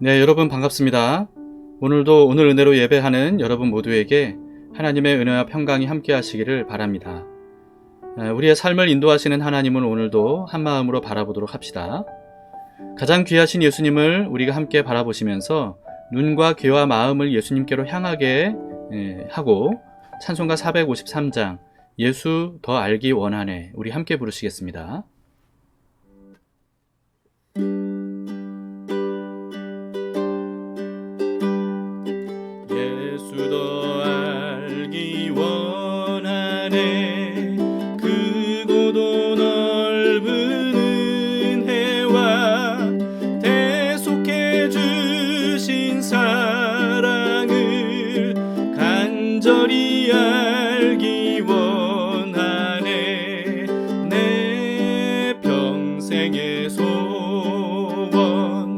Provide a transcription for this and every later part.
네, 여러분 반갑습니다. 오늘도 오늘 은혜로 예배하는 여러분 모두에게 하나님의 은혜와 평강이 함께 하시기를 바랍니다. 우리의 삶을 인도하시는 하나님을 오늘도 한마음으로 바라보도록 합시다. 가장 귀하신 예수님을 우리가 함께 바라보시면서 눈과 귀와 마음을 예수님께로 향하게 하고 찬송가 453장 예수 더 알기 원하네 우리 함께 부르시겠습니다. 예수 더 알기 원하네 크고도 넓은 은혜와 대속해 주신 사랑을 간절히 알기 원하네 내 평생의 소원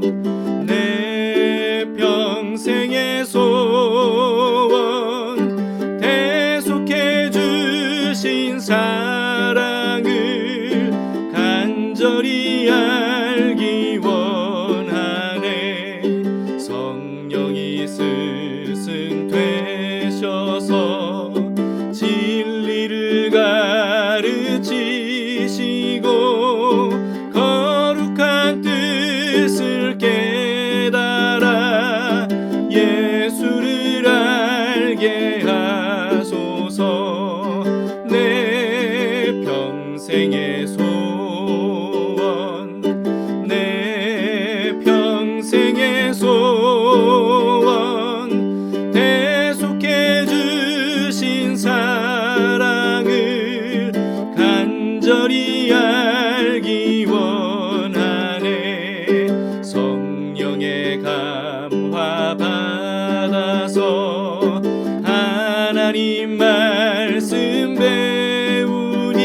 내 평생의 소원 대속해 주신 사랑을 간절히 알기 원하네 성령이 스승 되셔서 진리를 가르치시고 거룩한 뜻을 깨달아 예수를 알게 하소서 내 평생의 소원 내 평생의 소원 대속해 주신 사랑을 간절히 알기 원하네 성령의 감화 받아서 하나님 말씀 배우니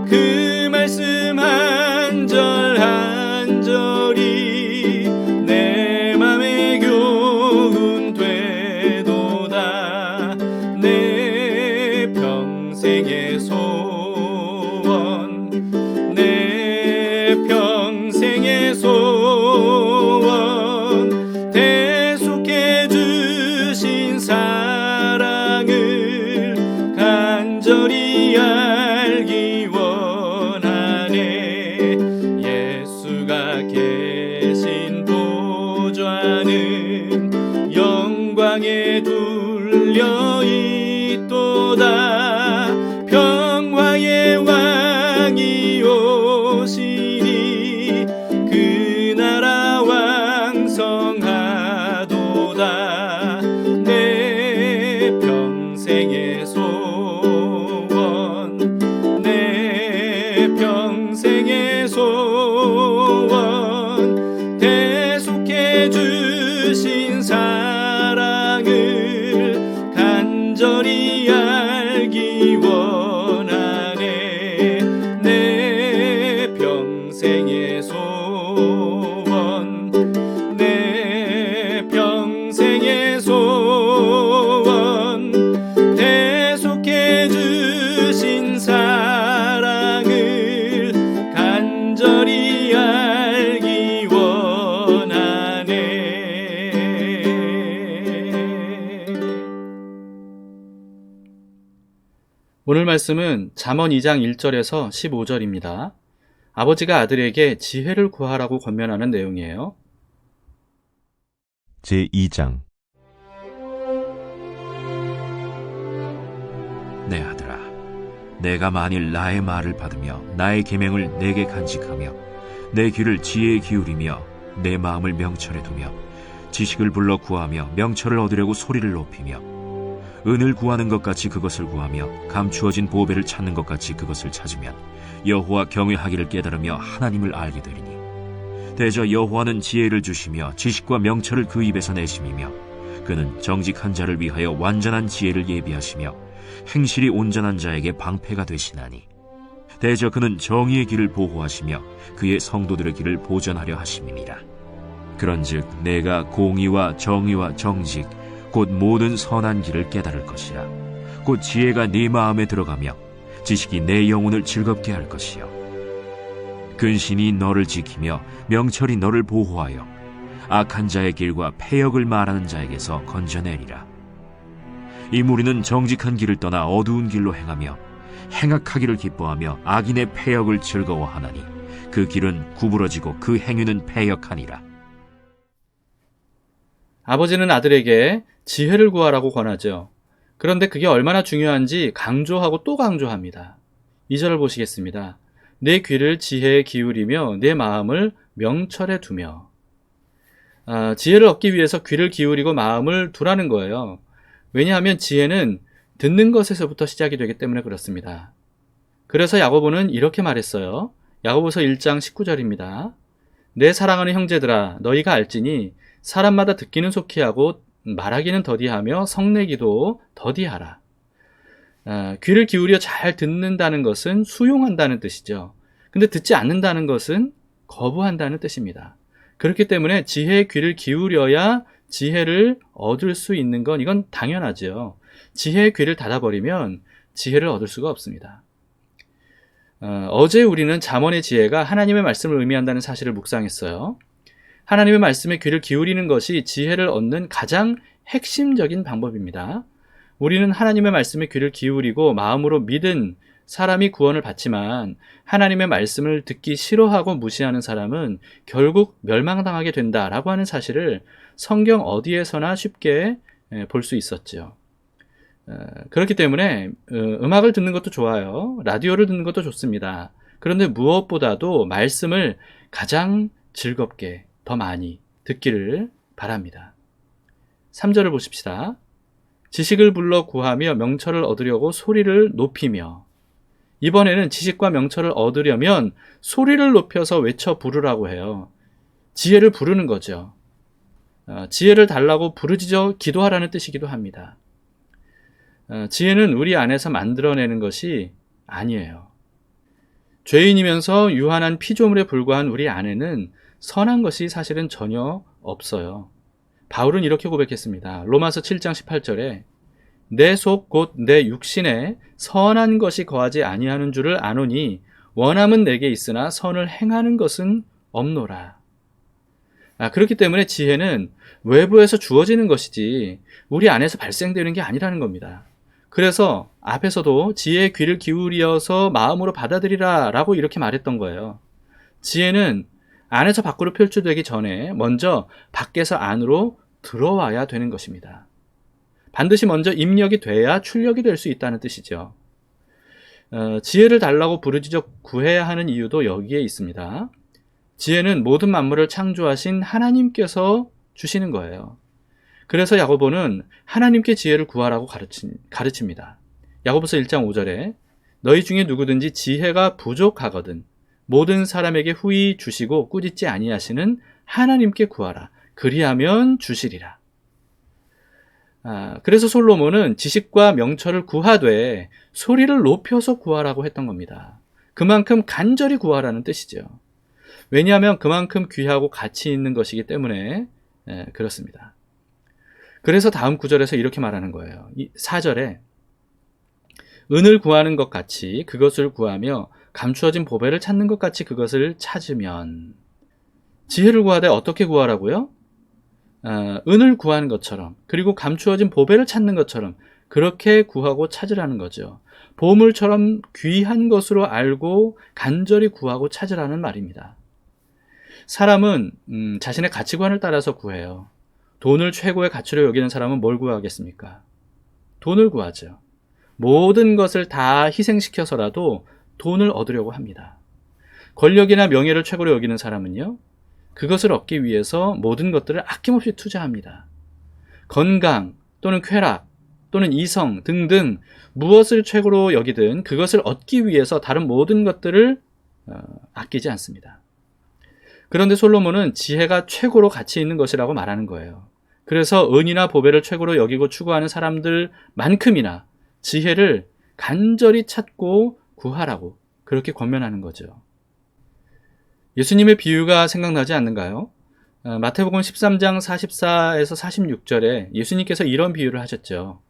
그 말씀 한 절 한 절이 내 맘에 교훈 되도다 내 평생의 소원 내 평생의 소원 대속해 주신 사랑을 간절히 알기 원하네 예수가 계신 보좌는 영광에 둘려 있도다 평화의 왕이 오시니 그 나라 왕성하도다 내 평생의 소원 내 평생의 소원 대속해 주신 사랑을 간절히 알기 원하네 내 평생의 소원 내 평생의 소원 대속해 주신 사랑을 간절히 알기 원하네 오늘 말씀은 잠언 2장 1절에서 15절입니다. 아버지가 아들에게 지혜를 구하라고 권면하는 내용이에요. 제2장 내 아들아, 내가 만일 나의 말을 받으며 나의 계명을 내게 간직하며 내 귀를 지혜에 기울이며 내 마음을 명철에 두며 지식을 불러 구하며 명철을 얻으려고 소리를 높이며 은을 구하는 것 같이 그것을 구하며 감추어진 보배를 찾는 것 같이 그것을 찾으면 여호와 경외하기를 깨달으며 하나님을 알게 되리니 대저 여호와는 지혜를 주시며 지식과 명철을 그 입에서 내심이며 그는 정직한 자를 위하여 완전한 지혜를 예비하시며 행실이 온전한 자에게 방패가 되시나니 대저 그는 정의의 길을 보호하시며 그의 성도들의 길을 보전하려 하심이니라 그런즉 내가 공의와 정의와 정직 곧 모든 선한 길을 깨달을 것이라 곧 지혜가 네 마음에 들어가며 지식이 내 영혼을 즐겁게 할 것이요 근신이 너를 지키며 명철이 너를 보호하여 악한 자의 길과 패역을 말하는 자에게서 건져내리라. 이 무리는 정직한 길을 떠나 어두운 길로 행하며 행악하기를 기뻐하며 악인의 패역을 즐거워하나니 그 길은 구부러지고 그 행위는 패역하니라. 아버지는 아들에게 지혜를 구하라고 권하죠. 그런데 그게 얼마나 중요한지 강조하고 또 강조합니다. 2절을 보시겠습니다. 내 귀를 지혜에 기울이며 내 마음을 명철에 두며. 지혜를 얻기 위해서 귀를 기울이고 마음을 두라는 거예요. 왜냐하면 지혜는 듣는 것에서부터 시작이 되기 때문에 그렇습니다. 그래서 야고보는 이렇게 말했어요. 야고보서 1장 19절입니다. 내 사랑하는 형제들아 너희가 알지니 사람마다 듣기는 속히 하고 말하기는 더디하며 성내기도 더디하라. 귀를 기울여 잘 듣는다는 것은 수용한다는 뜻이죠. 근데 듣지 않는다는 것은 거부한다는 뜻입니다. 그렇기 때문에 지혜의 귀를 기울여야 지혜를 얻을 수 있는 건 이건 당연하죠. 지혜의 귀를 닫아버리면 지혜를 얻을 수가 없습니다. 어제 우리는 잠언의 지혜가 하나님의 말씀을 의미한다는 사실을 묵상했어요. 하나님의 말씀에 귀를 기울이는 것이 지혜를 얻는 가장 핵심적인 방법입니다. 우리는 하나님의 말씀에 귀를 기울이고 마음으로 믿은 사람이 구원을 받지만 하나님의 말씀을 듣기 싫어하고 무시하는 사람은 결국 멸망당하게 된다라고 하는 사실을 성경 어디에서나 쉽게 볼 수 있었죠. 그렇기 때문에 음악을 듣는 것도 좋아요. 라디오를 듣는 것도 좋습니다. 그런데 무엇보다도 말씀을 가장 즐겁게 더 많이 듣기를 바랍니다. 3절을 보십시다. 지식을 불러 구하며 명철을 얻으려고 소리를 높이며. 이번에는 지식과 명철을 얻으려면 소리를 높여서 외쳐 부르라고 해요. 지혜를 부르는 거죠. 지혜를 달라고 부르짖어 기도하라는 뜻이기도 합니다. 지혜는 우리 안에서 만들어내는 것이 아니에요. 죄인이면서 유한한 피조물에 불과한 우리 안에는 선한 것이 사실은 전혀 없어요. 바울은 이렇게 고백했습니다. 로마서 7장 18절에 내 속 곧 내 육신에 선한 것이 거하지 아니하는 줄을 아노니 원함은 내게 있으나 선을 행하는 것은 없노라. 그렇기 때문에 지혜는 외부에서 주어지는 것이지 우리 안에서 발생되는 게 아니라는 겁니다. 그래서 앞에서도 지혜의 귀를 기울여서 마음으로 받아들이라 라고 이렇게 말했던 거예요. 지혜는 안에서 밖으로 표출되기 전에 먼저 밖에서 안으로 들어와야 되는 것입니다. 반드시 먼저 입력이 돼야 출력이 될 수 있다는 뜻이죠. 지혜를 달라고 부르짖어 구해야 하는 이유도 여기에 있습니다. 지혜는 모든 만물을 창조하신 하나님께서 주시는 거예요. 그래서 야고보는 하나님께 지혜를 구하라고 가르칩니다. 야고보서 1장 5절에 너희 중에 누구든지 지혜가 부족하거든 모든 사람에게 후히 주시고 꾸짖지 아니하시는 하나님께 구하라. 그리하면 주시리라. 그래서 솔로몬은 지식과 명철을 구하되 소리를 높여서 구하라고 했던 겁니다. 그만큼 간절히 구하라는 뜻이죠. 왜냐하면 그만큼 귀하고 가치 있는 것이기 때문에 그렇습니다. 그래서 다음 구절에서 이렇게 말하는 거예요. 4절에 은을 구하는 것 같이 그것을 구하며 감추어진 보배를 찾는 것 같이 그것을 찾으면. 지혜를 구하되 어떻게 구하라고요? 은을 구하는 것처럼, 그리고 감추어진 보배를 찾는 것처럼 그렇게 구하고 찾으라는 거죠. 보물처럼 귀한 것으로 알고 간절히 구하고 찾으라는 말입니다. 사람은 자신의 가치관을 따라서 구해요. 돈을 최고의 가치로 여기는 사람은 뭘 구하겠습니까? 돈을 구하죠. 모든 것을 다 희생시켜서라도 돈을 얻으려고 합니다. 권력이나 명예를 최고로 여기는 사람은요, 그것을 얻기 위해서 모든 것들을 아낌없이 투자합니다. 건강 또는 쾌락 또는 이성 등등 무엇을 최고로 여기든 그것을 얻기 위해서 다른 모든 것들을 아끼지 않습니다. 그런데 솔로몬은 지혜가 최고로 가치 있는 것이라고 말하는 거예요. 그래서 은이나 보배를 최고로 여기고 추구하는 사람들만큼이나 지혜를 간절히 찾고 구하라고 그렇게 권면하는 거죠. 예수님의 비유가 생각나지 않는가요? 마태복음 13장 44에서 46절에 예수님께서 이런 비유를 하셨죠.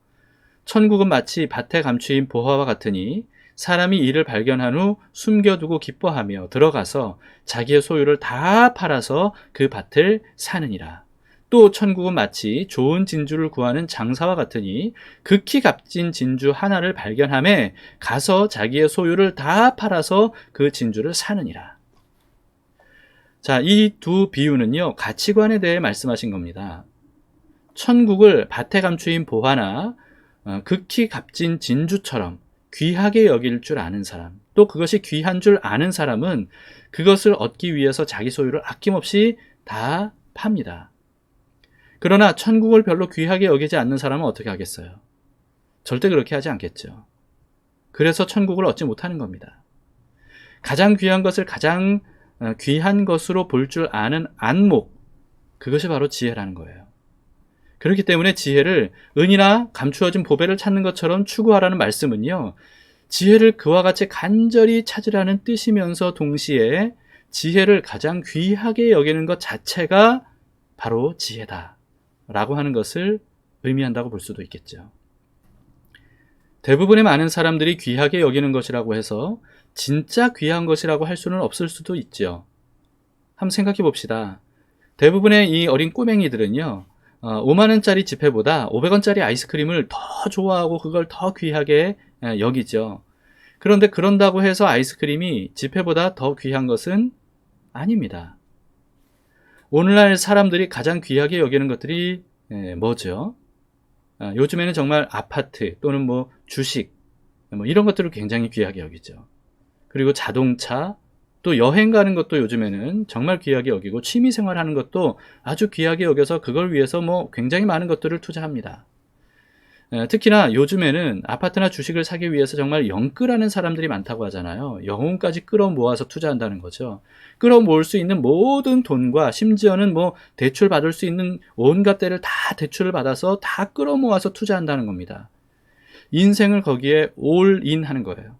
천국은 마치 밭에 감추인 보화와 같으니 사람이 이를 발견한 후 숨겨두고 기뻐하며 들어가서 자기의 소유를 다 팔아서 그 밭을 사느니라. 또 천국은 마치 좋은 진주를 구하는 장사와 같으니 극히 값진 진주 하나를 발견함에 가서 자기의 소유를 다 팔아서 그 진주를 사느니라. 자, 이 두 비유는요, 가치관에 대해 말씀하신 겁니다. 천국을 밭에 감추인 보화나 극히 값진 진주처럼 귀하게 여길 줄 아는 사람, 또 그것이 귀한 줄 아는 사람은 그것을 얻기 위해서 자기 소유를 아낌없이 다 팝니다. 그러나 천국을 별로 귀하게 여기지 않는 사람은 어떻게 하겠어요? 절대 그렇게 하지 않겠죠. 그래서 천국을 얻지 못하는 겁니다. 가장 귀한 것을 가장 귀한 것으로 볼 줄 아는 안목, 그것이 바로 지혜라는 거예요. 그렇기 때문에 지혜를 은이나 감추어진 보배를 찾는 것처럼 추구하라는 말씀은요, 지혜를 그와 같이 간절히 찾으라는 뜻이면서 동시에 지혜를 가장 귀하게 여기는 것 자체가 바로 지혜다 라고 하는 것을 의미한다고 볼 수도 있겠죠. 대부분의 많은 사람들이 귀하게 여기는 것이라고 해서 진짜 귀한 것이라고 할 수는 없을 수도 있죠. 한번 생각해 봅시다. 대부분의 이 어린 꼬맹이들은요, 5만원짜리 지폐보다 500원짜리 아이스크림을 더 좋아하고 그걸 더 귀하게 여기죠. 그런데 그런다고 해서 아이스크림이 지폐보다 더 귀한 것은 아닙니다. 오늘날 사람들이 가장 귀하게 여기는 것들이 뭐죠? 요즘에는 정말 아파트 또는 뭐 주식 이런 것들을 굉장히 귀하게 여기죠. 그리고 자동차, 또 여행 가는 것도 요즘에는 정말 귀하게 여기고 취미생활 하는 것도 아주 귀하게 여겨서 그걸 위해서 굉장히 많은 것들을 투자합니다. 특히나 요즘에는 아파트나 주식을 사기 위해서 정말 영끌하는 사람들이 많다고 하잖아요. 영혼까지 끌어모아서 투자한다는 거죠. 끌어모을 수 있는 모든 돈과 심지어는 대출 받을 수 있는 온갖 데를 다 대출을 받아서 다 끌어모아서 투자한다는 겁니다. 인생을 거기에 올인 하는 거예요.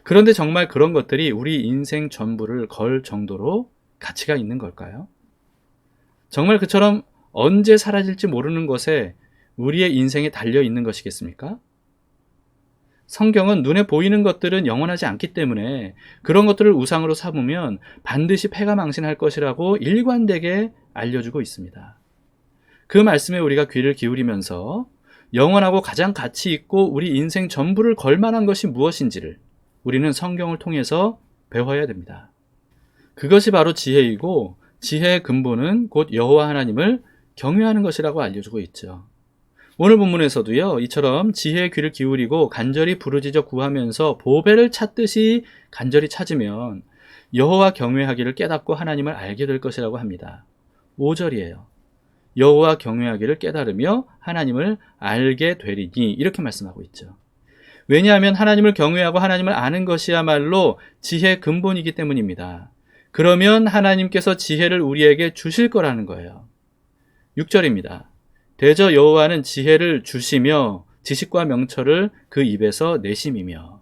그런데 정말 그런 것들이 우리 인생 전부를 걸 정도로 가치가 있는 걸까요? 정말 그처럼 언제 사라질지 모르는 것에 우리의 인생에 달려 있는 것이겠습니까? 성경은 눈에 보이는 것들은 영원하지 않기 때문에 그런 것들을 우상으로 삼으면 반드시 패가 망신할 것이라고 일관되게 알려주고 있습니다. 그 말씀에 우리가 귀를 기울이면서 영원하고 가장 가치 있고 우리 인생 전부를 걸 만한 것이 무엇인지를 우리는 성경을 통해서 배워야 됩니다. 그것이 바로 지혜이고 지혜의 근본은 곧 여호와 하나님을 경외하는 것이라고 알려주고 있죠. 오늘 본문에서도요, 이처럼 지혜의 귀를 기울이고 간절히 부르짖어 구하면서 보배를 찾듯이 간절히 찾으면 여호와 경외하기를 깨닫고 하나님을 알게 될 것이라고 합니다. 5절이에요. 여호와 경외하기를 깨달으며 하나님을 알게 되리니, 이렇게 말씀하고 있죠. 왜냐하면 하나님을 경외하고 하나님을 아는 것이야말로 지혜의 근본이기 때문입니다. 그러면 하나님께서 지혜를 우리에게 주실 거라는 거예요. 6절입니다. 대저 여호와는 지혜를 주시며 지식과 명철을 그 입에서 내심이며.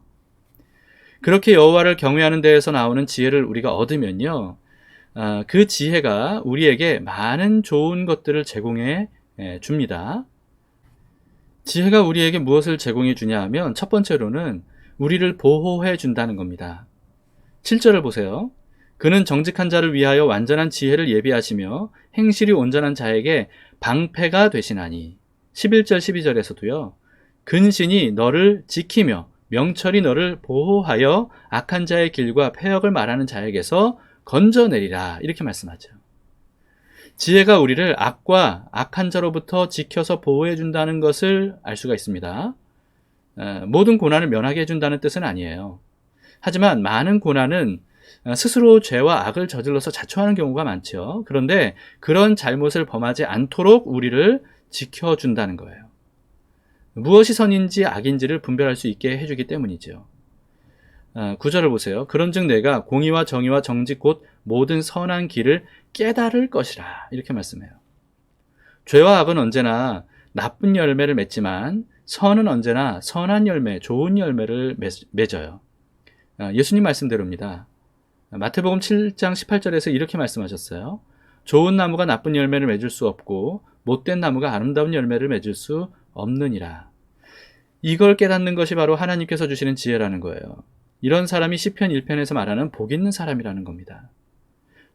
그렇게 여호와를 경외하는 데에서 나오는 지혜를 우리가 얻으면요, 그 지혜가 우리에게 많은 좋은 것들을 제공해 줍니다. 지혜가 우리에게 무엇을 제공해 주냐 하면 첫 번째로는 우리를 보호해 준다는 겁니다. 7절을 보세요. 그는 정직한 자를 위하여 완전한 지혜를 예비하시며 행실이 온전한 자에게 방패가 되시나니. 11절 12절에서도요. 근신이 너를 지키며 명철이 너를 보호하여 악한 자의 길과 패역을 말하는 자에게서 건져내리라, 이렇게 말씀하죠. 지혜가 우리를 악과 악한 자로부터 지켜서 보호해 준다는 것을 알 수가 있습니다. 모든 고난을 면하게 해준다는 뜻은 아니에요. 하지만 많은 고난은 스스로 죄와 악을 저질러서 자초하는 경우가 많죠. 그런데 그런 잘못을 범하지 않도록 우리를 지켜준다는 거예요. 무엇이 선인지 악인지를 분별할 수 있게 해주기 때문이죠. 9절을 보세요. 그런즉 내가 공의와 정의와 정직 곧 모든 선한 길을 깨달을 것이라, 이렇게 말씀해요. 죄와 악은 언제나 나쁜 열매를 맺지만 선은 언제나 선한 열매, 좋은 열매를 맺어요. 예수님 말씀대로입니다. 마태복음 7장 18절에서 이렇게 말씀하셨어요. 좋은 나무가 나쁜 열매를 맺을 수 없고 못된 나무가 아름다운 열매를 맺을 수 없느니라. 이걸 깨닫는 것이 바로 하나님께서 주시는 지혜라는 거예요. 이런 사람이 시편 1편에서 말하는 복 있는 사람이라는 겁니다.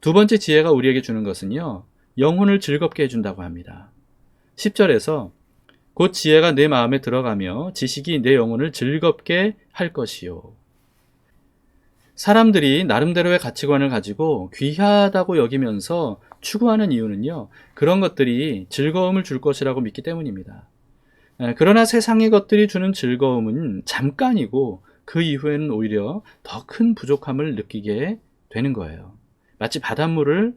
두 번째 지혜가 우리에게 주는 것은요, 영혼을 즐겁게 해준다고 합니다. 10절에서 곧 지혜가 내 마음에 들어가며 지식이 내 영혼을 즐겁게 할 것이요. 사람들이 나름대로의 가치관을 가지고 귀하다고 여기면서 추구하는 이유는요, 그런 것들이 즐거움을 줄 것이라고 믿기 때문입니다. 그러나 세상의 것들이 주는 즐거움은 잠깐이고 그 이후에는 오히려 더 큰 부족함을 느끼게 되는 거예요. 마치 바닷물을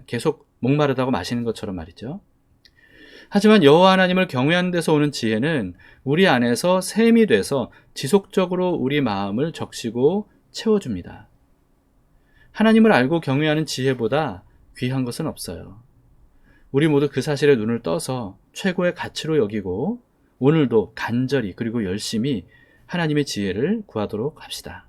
계속 목마르다고 마시는 것처럼 말이죠. 하지만 여호와 하나님을 경외하는 데서 오는 지혜는 우리 안에서 샘이 돼서 지속적으로 우리 마음을 적시고 채워줍니다. 하나님을 알고 경외하는 지혜보다 귀한 것은 없어요. 우리 모두 그 사실에 눈을 떠서 최고의 가치로 여기고 오늘도 간절히 그리고 열심히 하나님의 지혜를 구하도록 합시다.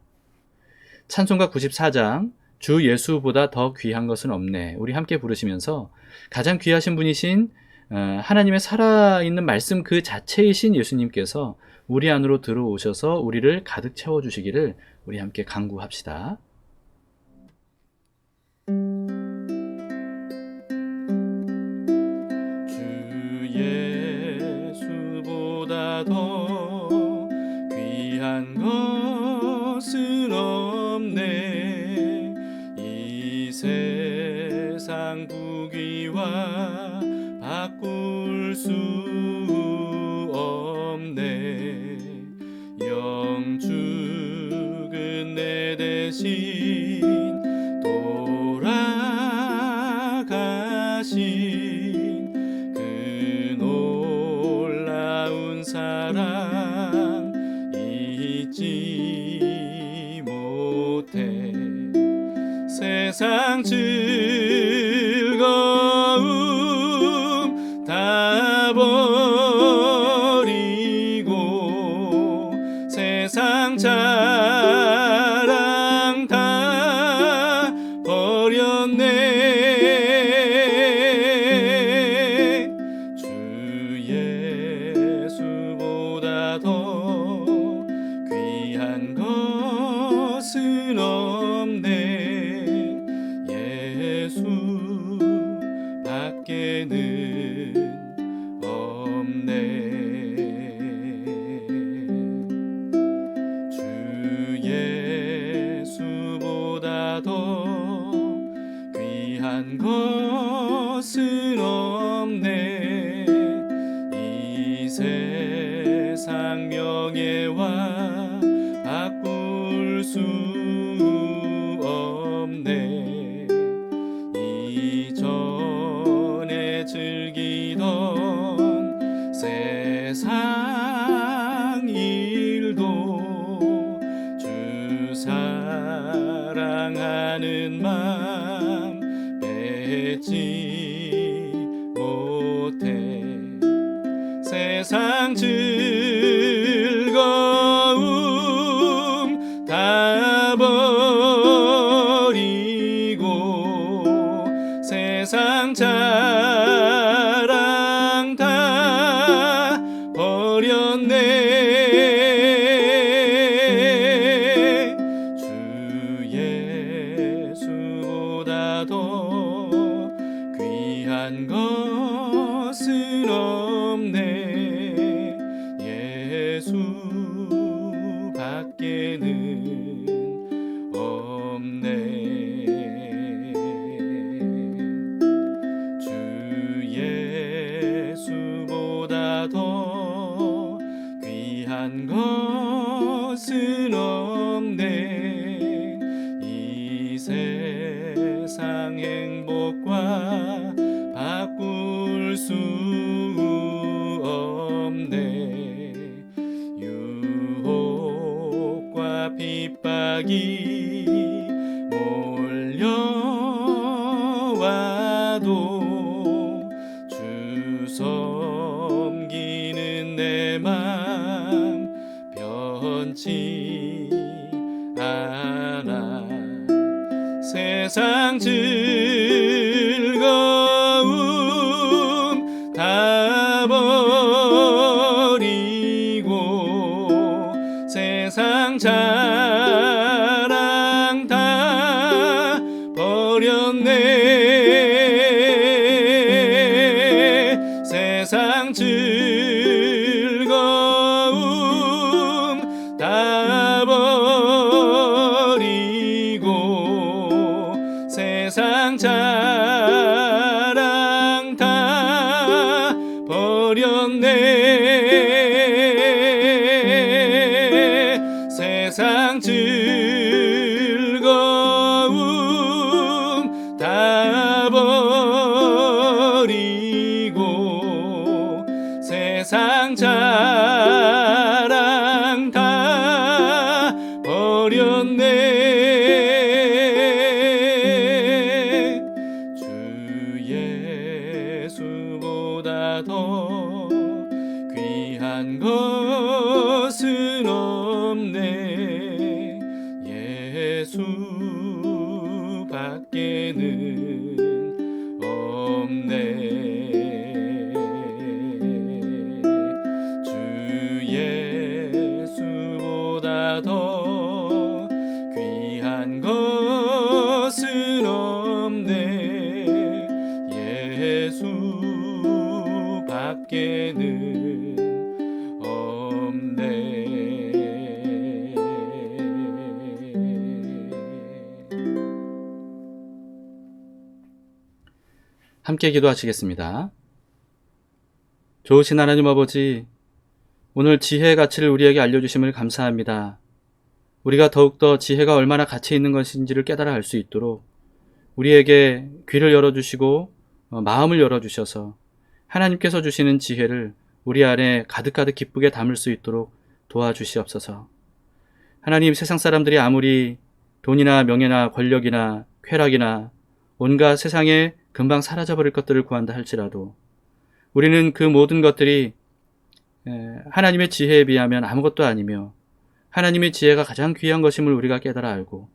찬송가 94장 주 예수보다 더 귀한 것은 없네, 우리 함께 부르시면서 가장 귀하신 분이신 하나님의 살아있는 말씀 그 자체이신 예수님께서 우리 안으로 들어오셔서 우리를 가득 채워주시기를 우리 함께 간구합시다. 주 예수보다 더 귀한 것은 없네, 이 세상 부귀와 바꿀 수 없네, 영축은 내 대신 돌아가신 그 놀라운 사랑 잊지 못해, 세상 즐거움 다 버리고 세상 자랑 다 버렸네, 주 예수보다 더 귀한 것은 없네, 예수 밖에는 없네, 주 예수보다 더 귀한 것은 없네, 이 세상 명예와 바꿀 수 없네, 이전에 즐기던 세상 일도 주 사랑하는 맘 뺏지 못해, 세상 즐거움 다 버리고 세상 자랑 다 버렸네, 주 예수보다 더 귀한 것은 없네, 예수 밖에는 없네, 주 예수보다 더 귀한 것은 없네, 이 세상 행복과 바꿀 수 없네, 유혹과 핍박이 몰려와도 주 섬기는 내 맘 변치 않아, 세상 즐거움 다 버리고 세상 자랑 다 버렸네. 세상 즐거움 다 버리고 세상 자랑 다 버렸네. 주 예수보다 더 귀한 것은 없네. 예수 밖에는 없네. 주 예수보다 더 귀한 것은 없네. 예수 밖에는 없네. 함께 기도하시겠습니다. 좋으신 하나님 아버지, 오늘 지혜의 가치를 우리에게 알려주심을 감사합니다. 우리가 더욱더 지혜가 얼마나 가치 있는 것인지를 깨달아 알 수 있도록 우리에게 귀를 열어주시고 마음을 열어주셔서 하나님께서 주시는 지혜를 우리 안에 가득가득 기쁘게 담을 수 있도록 도와주시옵소서. 하나님, 세상 사람들이 아무리 돈이나 명예나 권력이나 쾌락이나 온갖 세상에 금방 사라져버릴 것들을 구한다 할지라도 우리는 그 모든 것들이 하나님의 지혜에 비하면 아무것도 아니며 하나님의 지혜가 가장 귀한 것임을 우리가 깨달아 알고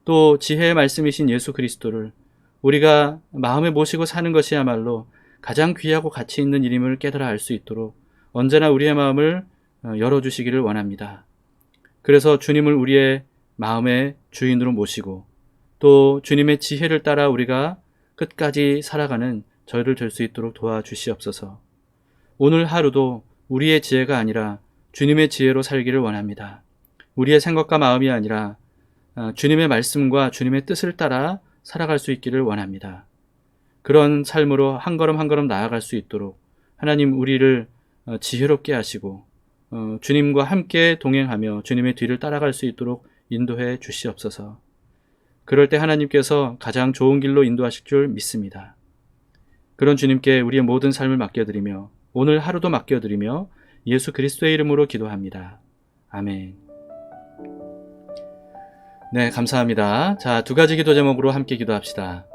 또 지혜의 말씀이신 예수 그리스도를 우리가 마음에 모시고 사는 것이야말로 가장 귀하고 가치 있는 일임을 깨달아 알 수 있도록 언제나 우리의 마음을 열어주시기를 원합니다. 그래서 주님을 우리의 마음의 주인으로 모시고 또 주님의 지혜를 따라 우리가 끝까지 살아가는 저희를 될 수 있도록 도와주시옵소서. 오늘 하루도 우리의 지혜가 아니라 주님의 지혜로 살기를 원합니다. 우리의 생각과 마음이 아니라 주님의 말씀과 주님의 뜻을 따라 살아갈 수 있기를 원합니다. 그런 삶으로 한 걸음 한 걸음 나아갈 수 있도록 하나님 우리를 지혜롭게 하시고 주님과 함께 동행하며 주님의 뒤를 따라갈 수 있도록 인도해 주시옵소서. 그럴 때 하나님께서 가장 좋은 길로 인도하실 줄 믿습니다. 그런 주님께 우리의 모든 삶을 맡겨드리며 오늘 하루도 맡겨드리며 예수 그리스도의 이름으로 기도합니다. 아멘. 네, 감사합니다. 자, 두 가지 기도 제목으로 함께 기도합시다.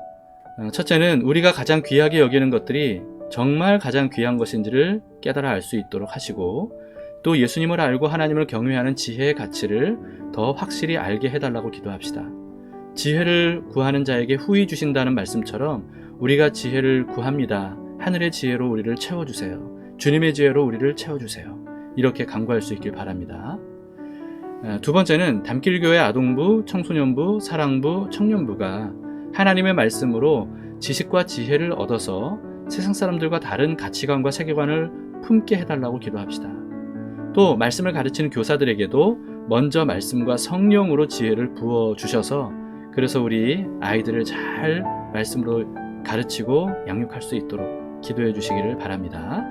첫째는 우리가 가장 귀하게 여기는 것들이 정말 가장 귀한 것인지를 깨달아 알 수 있도록 하시고 또 예수님을 알고 하나님을 경외하는 지혜의 가치를 더 확실히 알게 해달라고 기도합시다. 지혜를 구하는 자에게 후히 주신다는 말씀처럼 우리가 지혜를 구합니다. 하늘의 지혜로 우리를 채워주세요. 주님의 지혜로 우리를 채워주세요. 이렇게 간구할 수 있길 바랍니다. 두 번째는 담길교회 아동부, 청소년부, 사랑부, 청년부가 하나님의 말씀으로 지식과 지혜를 얻어서 세상 사람들과 다른 가치관과 세계관을 품게 해달라고 기도합시다. 또 말씀을 가르치는 교사들에게도 먼저 말씀과 성령으로 지혜를 부어주셔서 그래서 우리 아이들을 잘 말씀으로 가르치고 양육할 수 있도록 기도해 주시기를 바랍니다.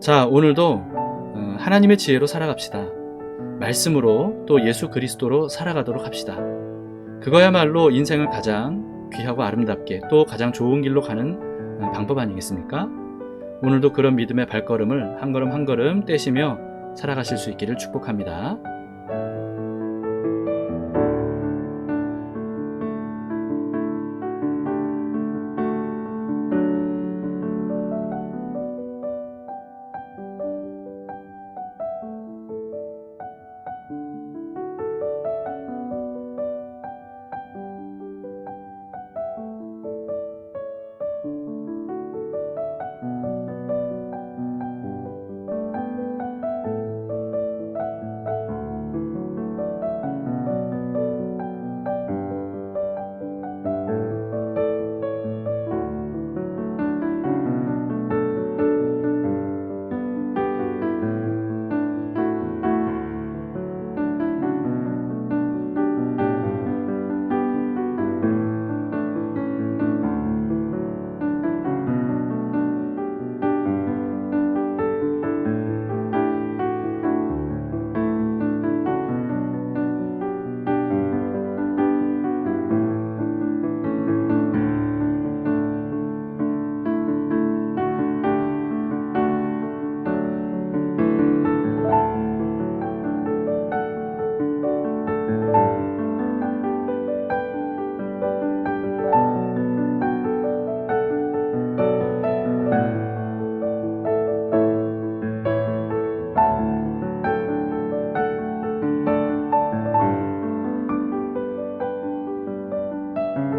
자, 오늘도 하나님의 지혜로 살아갑시다. 말씀으로 또 예수 그리스도로 살아가도록 합시다. 그거야말로 인생을 가장 귀하고 아름답게 또 가장 좋은 길로 가는 방법 아니겠습니까? 오늘도 그런 믿음의 발걸음을 한 걸음 한 걸음 떼시며 살아가실 수 있기를 축복합니다.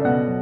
아멘.